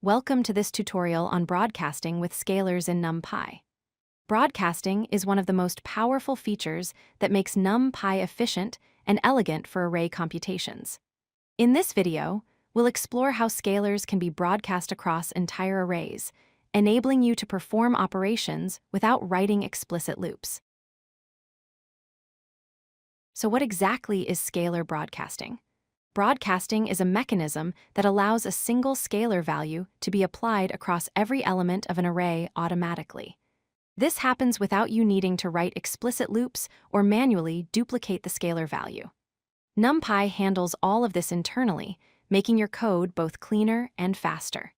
Welcome to this tutorial on broadcasting with scalars in NumPy. Broadcasting is one of the most powerful features that makes NumPy efficient and elegant for array computations. In this video, we'll explore how scalars can be broadcast across entire arrays, enabling you to perform operations without writing explicit loops. So what exactly is scalar broadcasting? Broadcasting is a mechanism that allows a single scalar value to be applied across every element of an array automatically. This happens without you needing to write explicit loops or manually duplicate the scalar value. NumPy handles all of this internally, making your code both cleaner and faster.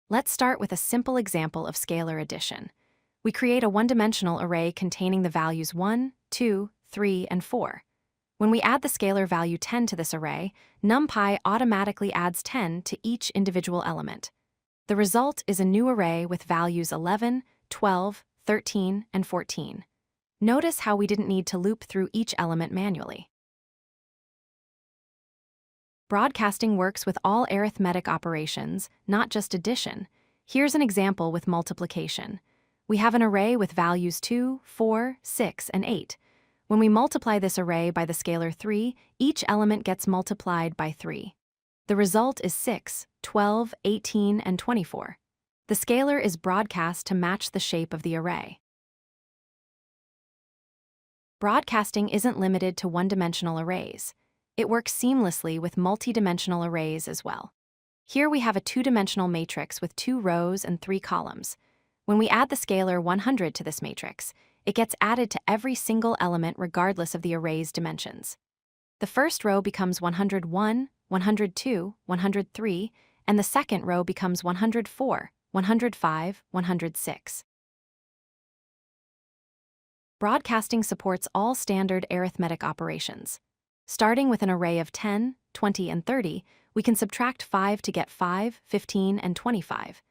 Let's start with a simple example of scalar addition. We create a one-dimensional array containing the values 1, 2, 3, and 4. When we add the scalar value 10 to this array, NumPy automatically adds 10 to each individual element. The result is a new array with values 11, 12, 13, and 14. Notice how we didn't need to loop through each element manually. Broadcasting works with all arithmetic operations, not just addition. Here's an example with multiplication. We have an array with values 2, 4, 6, and 8. When we multiply this array by the scalar 3, each element gets multiplied by 3. The result is 6, 12, 18, and 24. The scalar is broadcast to match the shape of the array. Broadcasting isn't limited to one-dimensional arrays. It works seamlessly with multi-dimensional arrays as well. Here we have a two-dimensional matrix with 2 rows and 3 columns. When we add the scalar 100 to this matrix, it gets added to every single element regardless of the array's dimensions. The first row becomes 101, 102, 103, and the second row becomes 104, 105, 106. Broadcasting supports all standard arithmetic operations. Starting with an array of 10, 20, and 30, we can subtract 5 to get 5, 15, and 25.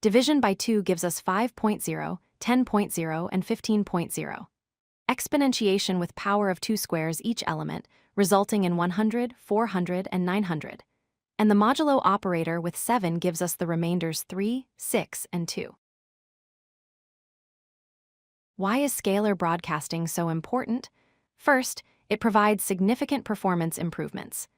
Division by 2 gives us 5.0, 10.0, and 15.0. Exponentiation with power of 2 squares each element, resulting in 100, 400, and 900. And the modulo operator with 7 gives us the remainders 3, 6, and 2. Why is scalar broadcasting so important? First, it provides significant performance improvements.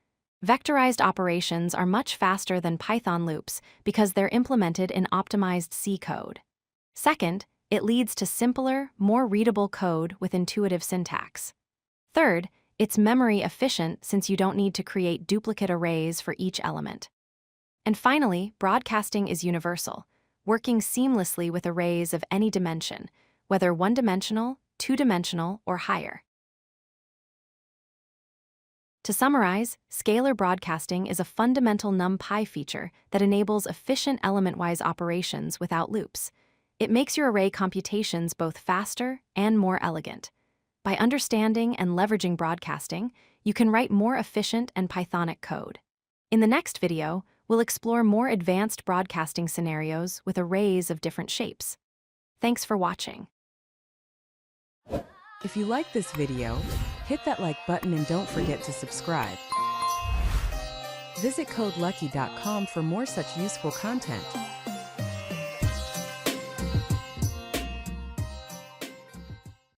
Vectorized operations are much faster than Python loops because they're implemented in optimized C code. Second, it leads to simpler, more readable code with intuitive syntax. Third, it's memory efficient since you don't need to create duplicate arrays for each element. And finally, broadcasting is universal, working seamlessly with arrays of any dimension, whether one-dimensional, two-dimensional, or higher. To summarize, scalar broadcasting is a fundamental NumPy feature that enables efficient element-wise operations without loops. It makes your array computations both faster and more elegant. By understanding and leveraging broadcasting, you can write more efficient and Pythonic code. In the next video, we'll explore more advanced broadcasting scenarios with arrays of different shapes. Thanks for watching. If you like this video, hit that like button and don't forget to subscribe. Visit codelucky.com for more such useful content.